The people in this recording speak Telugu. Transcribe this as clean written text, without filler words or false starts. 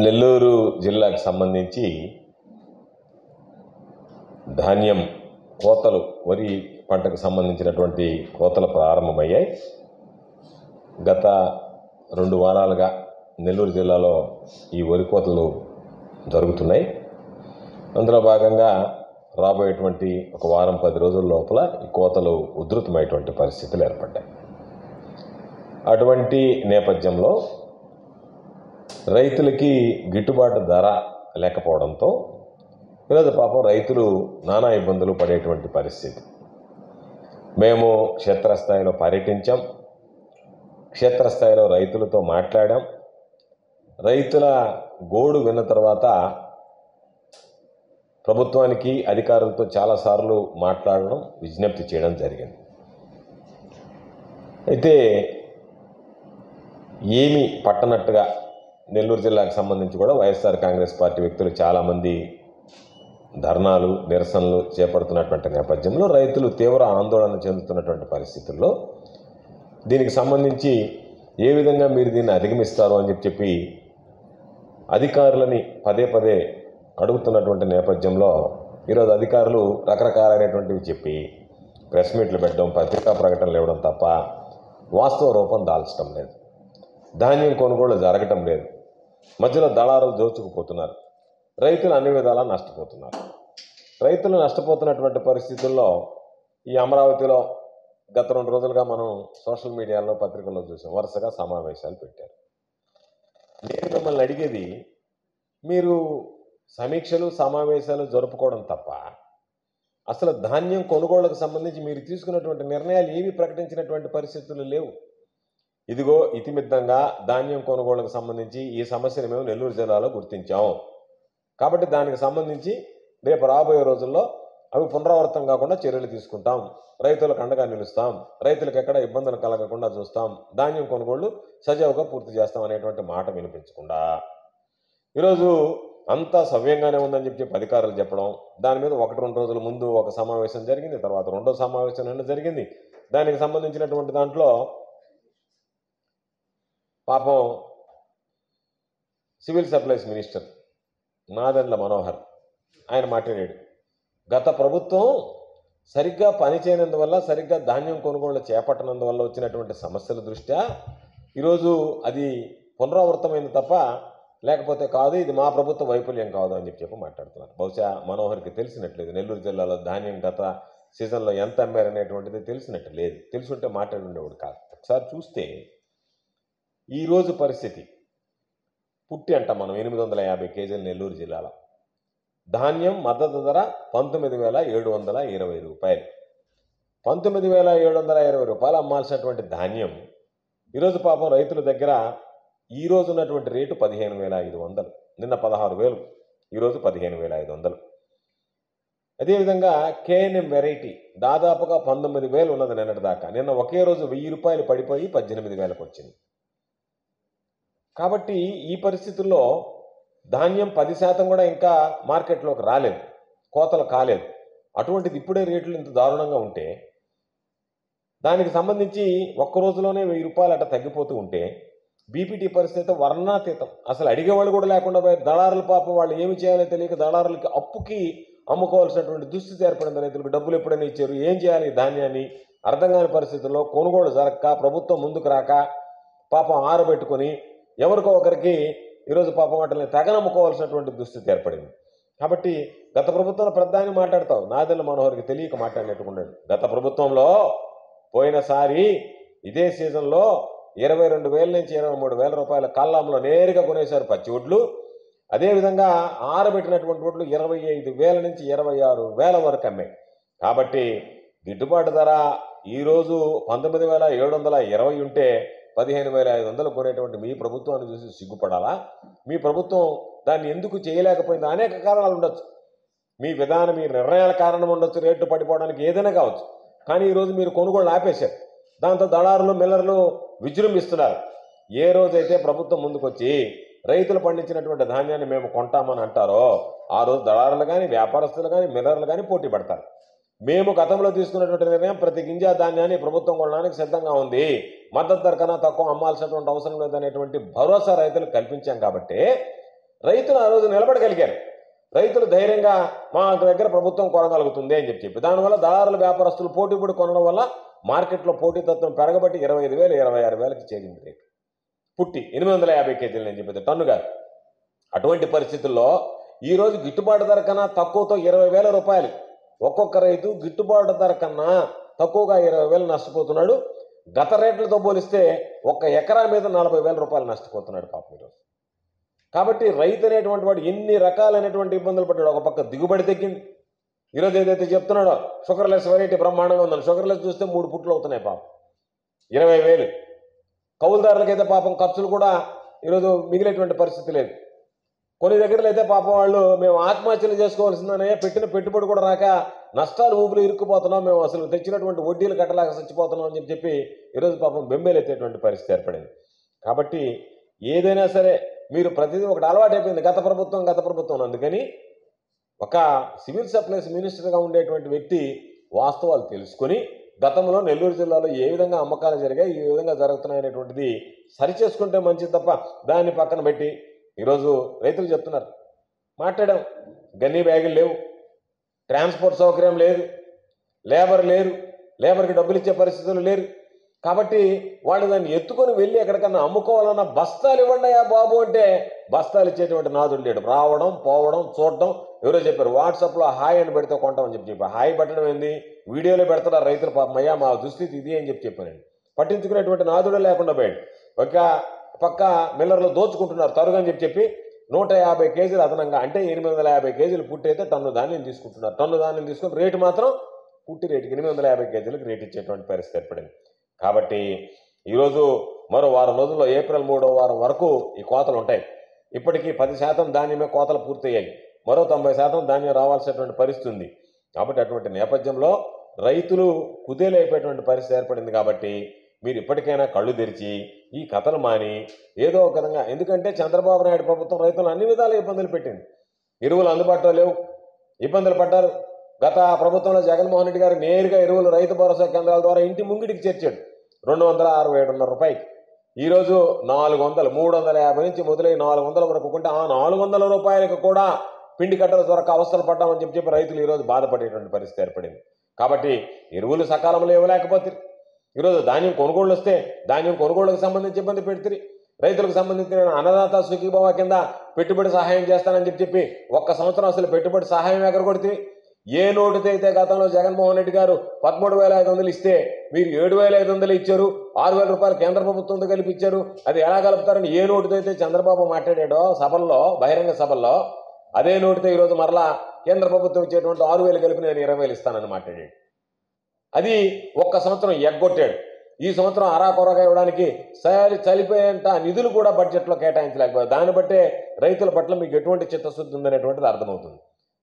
నెల్లూరు జిల్లాకు సంబంధించి ధాన్యం కోతలు, వరి పంటకు సంబంధించినటువంటి కోతలు ప్రారంభమయ్యాయి. గత 2 వారాలుగా నెల్లూరు జిల్లాలో ఈ వరి కోతలు జరుగుతున్నాయి. అందులో భాగంగా రాబోయేటువంటి 1 వారం 10 రోజుల లోపల ఈ కోతలు ఉధృతమైనటువంటి పరిస్థితులు ఏర్పడ్డాయి. అటువంటి నేపథ్యంలో రైతులకి గిట్టుబాటు ధర లేకపోవడంతో ఈరోజు పాపం రైతులు నానా ఇబ్బందులు పడేటువంటి పరిస్థితి. మేము క్షేత్రస్థాయిలో పర్యటించాం, క్షేత్రస్థాయిలో రైతులతో మాట్లాడాం. రైతుల గోడు విన్న తర్వాత ప్రభుత్వానికి, అధికారులతో చాలాసార్లు మాట్లాడడం, విజ్ఞప్తి చేయడం జరిగింది. అయితే ఏమీ పట్టనట్టుగా నెల్లూరు జిల్లాకు సంబంధించి కూడా వైఎస్ఆర్ కాంగ్రెస్ పార్టీ వ్యక్తులు చాలామంది ధర్నాలు, నిరసనలు చేపడుతున్నటువంటి నేపథ్యంలో రైతులు తీవ్ర ఆందోళన చెందుతున్నటువంటి పరిస్థితుల్లో దీనికి సంబంధించి ఏ విధంగా మీరు దీన్ని అధిగమిస్తారు అని చెప్పి అధికారులని పదే పదే అడుగుతున్నటువంటి నేపథ్యంలో ఈరోజు అధికారులు రకరకాలైనటువంటివి చెప్పి ప్రెస్ మీట్లు పెట్టడం, పత్రికా ప్రకటనలు ఇవ్వడం తప్ప వాస్తవ రూపం దాల్చడం లేదు. ధాన్యం కొనుగోలు జరగటం లేదు. మధ్యలో దళారులు దోచుకుపోతున్నారు. రైతులు అన్ని విధాలా నష్టపోతున్నారు. రైతులు నష్టపోతున్నటువంటి పరిస్థితుల్లో ఈ అమరావతిలో గత 2 రోజులుగా మనం సోషల్ మీడియాలో, పత్రికల్లో చూసాం, వరుసగా సమావేశాలు పెట్టారు. నేను మిమ్మల్ని అడిగేది, మీరు సమీక్షలు, సమావేశాలు జరుపుకోవడం తప్ప అసలు ధాన్యం కొనుగోళ్లకు సంబంధించి మీరు తీసుకున్నటువంటి నిర్ణయాలు ఏవి ప్రకటించినటువంటి పరిస్థితులు లేవు. ఇదిగో ఇతిమిద్దంగా ధాన్యం కొనుగోళ్లకు సంబంధించి ఈ సమస్యను మేము నెల్లూరు జిల్లాలో గుర్తించాం, కాబట్టి దానికి సంబంధించి రేపు రాబోయే రోజుల్లో అవి పునరావృతం కాకుండా చర్యలు తీసుకుంటాం, రైతులకు అండగా నిలుస్తాం, రైతులకు ఎక్కడ ఇబ్బందులు కలగకుండా చూస్తాం, ధాన్యం కొనుగోళ్లు సజావుగా పూర్తి చేస్తాం అనేటువంటి మాట వినిపించకుండా ఈరోజు అంతా సవ్యంగానే ఉందని చెప్పి అధికారులు చెప్పడం, దాని మీద 1-2 రోజుల ముందు ఒక సమావేశం జరిగింది, తర్వాత 2వ సమావేశం నిన్న జరిగింది. దానికి సంబంధించినటువంటి దాంట్లో పాపం civil supplies minister Nadendla Manohar ఆయన మాట్లాడాడు. గత ప్రభుత్వం సరిగ్గా పనిచేయనందువల్ల, సరిగ్గా ధాన్యం కొనుగోళ్లు చేపట్టనందువల్ల వచ్చినటువంటి సమస్యల దృష్ట్యా ఈరోజు అది పునరావృతమైంది తప్ప లేకపోతే కాదు, ఇది మా ప్రభుత్వ వైఫల్యం కాదు అని చెప్పి మాట్లాడుతున్నారు. బహుశా మనోహర్కి తెలిసినట్లేదు నెల్లూరు జిల్లాలో ధాన్యం గత సీజన్లో ఎంత అమ్మారనేటువంటిది తెలిసినట్టు లేదు. తెలుసుంటే మాట్లాడుండేవాడు కాదు. ఒకసారి చూస్తే ఈరోజు పరిస్థితి పుట్టి అంట మనం 850 కేజీలు నెల్లూరు జిల్లాలో ధాన్యం మద్దతు ధర 19,720 రూపాయలు. 19,720 రూపాయలు అమ్మాల్సినటువంటి ధాన్యం ఈరోజు పాపం రైతుల దగ్గర ఈరోజు ఉన్నటువంటి రేటు 15,500, నిన్న 16,000, ఈరోజు 15,500. అదేవిధంగా కేఎన్ఎం వెరైటీ దాదాపుగా 19,000 ఉన్నది నిన్నటి దాకా. నిన్న ఒకే రోజు 1,000 రూపాయలు పడిపోయి 18,000కు వచ్చింది. కాబట్టి ఈ పరిస్థితుల్లో ధాన్యం 10% కూడా ఇంకా మార్కెట్లోకి రాలేదు, కోతలు కాలేదు. అటువంటిది ఇప్పుడే రేట్లు ఇంత దారుణంగా ఉంటే, దానికి సంబంధించి ఒక్క రోజులోనే 1,000 రూపాయలు అట్లా తగ్గిపోతూ ఉంటే బీపీటీ పరిస్థితి వర్ణాతీతం. అసలు అడిగేవాళ్ళు కూడా లేకుండా పోయి దళారుల పాపం వాళ్ళు ఏమి చేయాలో తెలియక దళారులకి అప్పుకి అమ్ముకోవాల్సినటువంటి దుస్థితి ఏర్పడింది. రైతులకు డబ్బులు ఎప్పుడైనా ఇచ్చారు, ఏం చేయాలి ధాన్యాన్ని అర్థం కాని పరిస్థితుల్లో కొనుగోలు జరగక, ప్రభుత్వం ముందుకు రాక పాపం ఆరబెట్టుకొని ఎవరికో ఒకరికి ఈరోజు పాపం వాటిని తెగనమ్ముకోవాల్సినటువంటి దుస్థితి ఏర్పడింది. కాబట్టి గత ప్రభుత్వంలో ప్రధాని మాట్లాడతావు, నాదెండ్ల మనోహర్కి తెలియక మాట్లాడినట్టుకున్నాడు. గత ప్రభుత్వంలో పోయినసారి ఇదే సీజన్లో 22,000 నుంచి 23,000 రూపాయల కల్లాంలో నేరుగా కొనేశారు పచ్చి వడ్లు. అదేవిధంగా ఆరబెట్టినటువంటి వడ్లు 25,000 నుంచి 26,000 వరకు అమ్మాయి. కాబట్టి గిట్టుబాటు ధర ఈరోజు 19,720 ఉంటే 15,500 కొనేటువంటి మీ ప్రభుత్వాన్ని చూసి సిగ్గుపడాలా? మీ ప్రభుత్వం దాన్ని ఎందుకు చేయలేకపోయింది? అనేక కారణాలు ఉండొచ్చు. మీ విధానం, మీ నిర్ణయాల కారణం ఉండొచ్చు, రేట్లు పడిపోవడానికి ఏదైనా కావచ్చు. కానీ ఈరోజు మీరు కొనుగోలు ఆపేశారు. దాంతో దళారులు, మిల్లర్లు విజృంభిస్తున్నారు. ఏ రోజైతే ప్రభుత్వం ముందుకొచ్చి రైతులు పండించినటువంటి ధాన్యాన్ని మేము కొంటామని అంటారో ఆ రోజు దళారులు కానీ, వ్యాపారస్తులు కానీ, మిల్లర్లు కానీ పోటీ పడతారు. మేము గతంలో తీసుకున్నటువంటి నిర్ణయం ప్రతి గింజా ధాన్యాన్ని ప్రభుత్వం కొనడానికి సిద్ధంగా ఉంది, మద్దతు ధర కన్నా తక్కువ అమ్మాల్సినటువంటి అవసరం లేదనేటువంటి భరోసా రైతులకు కల్పించాం. కాబట్టి రైతులు ఆ రోజు నిలబడగలిగారు. రైతులు ధైర్యంగా మా దగ్గర ప్రభుత్వం కొనగలుగుతుంది అని చెప్పి దానివల్ల దళారుల వ్యాపారస్తులు పోటీ కొనడం వల్ల మార్కెట్లో పోటీతత్వం పెరగబట్టి 25,000 26,000కి చేరింది రేటు. పుట్టి 850 కేజీలు అని చెప్పేది టన్నుగా. అటువంటి పరిస్థితుల్లో ఈరోజు గిట్టుబాటు ధర కన్నా తక్కువతో 20,000 రూపాయలు ఒక్కొక్క రైతు గిట్టుబాటు ధర కన్నా తక్కువగా 20,000 నష్టపోతున్నాడు. గత రేట్లతో పోలిస్తే ఒక్క ఎకరా మీద 40,000 రూపాయలు నష్టపోతున్నాడు పాపం ఈరోజు. కాబట్టి రైతు అనేటువంటి వాడు ఎన్ని రకాలైనటువంటి ఇబ్బందులు పడ్డాడు. ఒక పక్క దిగుబడి తగ్గింది. ఈరోజు ఏదైతే చెప్తున్నాడో షుగర్లెస్ వెరైటీ బ్రహ్మాండంగా ఉందని, షుగర్లెస్ చూస్తే 3 పుట్లు అవుతున్నాయి పాపం, 20,000. కౌలుదారులకైతే పాపం ఖర్చులు కూడా ఈరోజు మిగిలేటువంటి పరిస్థితి లేదు. కొన్ని దగ్గరలో అయితే పాపం వాళ్ళు మేము ఆత్మహత్యలు చేసుకోవాల్సిందనే పెట్టిన పెట్టుబడి కూడా రాక నష్టాలు ఊపిరి ఇరుక్కుపోతున్నాం, మేము అసలు తెచ్చినటువంటి వడ్డీలు కట్టలేక చచ్చిపోతున్నాం అని చెప్పి ఈరోజు పాపం బెంబేలెత్తేటువంటి పరిస్థితి ఏర్పడింది. కాబట్టి ఏదైనా సరే మీరు ప్రతిదీ ఒకటి అలవాటు అయిపోయింది, గత ప్రభుత్వం. అందుకని ఒక సివిల్ సప్లైస్ మినిస్టర్గా ఉండేటువంటి వ్యక్తి వాస్తవాలు తెలుసుకొని గతంలో నెల్లూరు జిల్లాలో ఏ విధంగా అమ్మకాలు జరిగాయి, ఏ విధంగా జరుగుతున్నాయనేటువంటిది సరిచేసుకుంటే మంచిది తప్ప దాన్ని పక్కన పెట్టి ఈరోజు రైతులు చెప్తున్నారు, మాట్లాడాం, గన్నీ బ్యాగులు లేవు, ట్రాన్స్పోర్ట్ సౌకర్యం లేదు, లేబర్ లేరు, లేబర్కి డబ్బులు ఇచ్చే పరిస్థితులు లేరు. కాబట్టి వాళ్ళు దాన్ని ఎత్తుకొని వెళ్ళి ఎక్కడికన్నా అమ్ముకోవాలన్న బస్తాలు ఇవ్వండియా బాబు అంటే బస్తాలు ఇచ్చేటువంటి నాదుడు లేడు. రావడం, పోవడం, చూడడం. ఎవరో చెప్పారు వాట్సాప్లో హాయ్ అని పెడితే కొంటామని చెప్పి హాయ్ పెట్టడం ఏంది, వీడియోలో పెడతారు రైతులు పాపం, అయ్యా మా దుస్థితి ఇది అని చెప్పానండి. పట్టించుకునేటువంటి నాదుడే లేకుండా పోయాడు. ఒక పక్క మిల్లర్లు దోచుకుంటున్నారు తరుగని చెప్పి 150 కేజీలు అదనంగా, అంటే 850 కేజీలు పుట్టి అయితే టన్ను ధాన్యం తీసుకుంటున్నారు. టన్ను ధాన్యం తీసుకుని రేటు మాత్రం పుట్టి రేటుకి 850 కేజీలకు రేటు ఇచ్చేటువంటి పరిస్థితి ఏర్పడింది. కాబట్టి ఈరోజు మరో వారం రోజుల్లో ఏప్రిల్ 3వ వారం వరకు ఈ కోతలు ఉంటాయి. ఇప్పటికీ 10% ధాన్యమే కోతలు పూర్తయ్యాయి. మరో 90% ధాన్యం రావాల్సినటువంటి పరిస్థితి ఉంది. కాబట్టి అటువంటి నేపథ్యంలో రైతులు కుదేలైపోయేటువంటి పరిస్థితి ఏర్పడింది. కాబట్టి మీరు ఇప్పటికైనా కళ్ళు తెరిచి ఈ కథలు మాని ఏదో ఒక విధంగా, ఎందుకంటే చంద్రబాబు నాయుడు ప్రభుత్వం రైతులను అన్ని విధాల ఇబ్బందులు పెట్టింది. ఎరువులు అందుబాటులో లేవు, ఇబ్బందులు పడ్డారు. గత ప్రభుత్వంలో జగన్మోహన్ రెడ్డి గారు నేరుగా ఎరువులు రైతు భరోసా కేంద్రాల ద్వారా ఇంటి ముంగిటికి చేర్చాడు 267.5 రూపాయలు. ఈరోజు 400, 350 నుంచి మొదలై 400 వరకు కొంటే ఆ 400 రూపాయలకు కూడా పిండి కట్టల ద్వారా అవస్థలు పడ్డామని చెప్పి రైతులు ఈరోజు బాధపడేటువంటి పరిస్థితి ఏర్పడింది. కాబట్టి ఎరువులు సకాలంలో ఇవ్వలేకపోతే ఈరోజు ధాన్యం కొనుగోళ్ళు వస్తే ధాన్యం కొనుగోళ్లకు సంబంధించి ఇబ్బంది పెడుతుంది. రైతులకు సంబంధించిన అన్నదాత సుఖీభవ కింద పెట్టుబడి సహాయం చేస్తానని చెప్పి 1 సంవత్సరం అసలు పెట్టుబడి సహాయం ఎగరగొడితే, ఏ నోటుతో అయితే గతంలో జగన్మోహన్ రెడ్డి గారు 13,500 ఇస్తే మీరు 7,500 ఇచ్చారు, 6,000 రూపాయలు కేంద్ర ప్రభుత్వంతో కలిపి ఇచ్చారు. అది ఎలా కలుపుతారని ఏ నోటుతో అయితే చంద్రబాబు మాట్లాడాడో సభల్లో, బహిరంగ సభల్లో, అదే నోటుతో ఈరోజు మరలా కేంద్ర ప్రభుత్వం ఇచ్చేటువంటి 6,000 కలిపి నేను 20,000 ఇస్తానని మాట్లాడాడు. అది 1 సంవత్సరం ఎగ్గొట్టాడు. ఈ సంవత్సరం అరాకొరగా ఇవ్వడానికి చలిపోయేంత నిధులు కూడా బడ్జెట్లో కేటాయించలేకపోయారు. దాన్ని బట్టే రైతుల పట్ల మీకు ఎటువంటి చిత్తశుద్ధి ఉందనేటువంటిది అర్థమవుతుంది.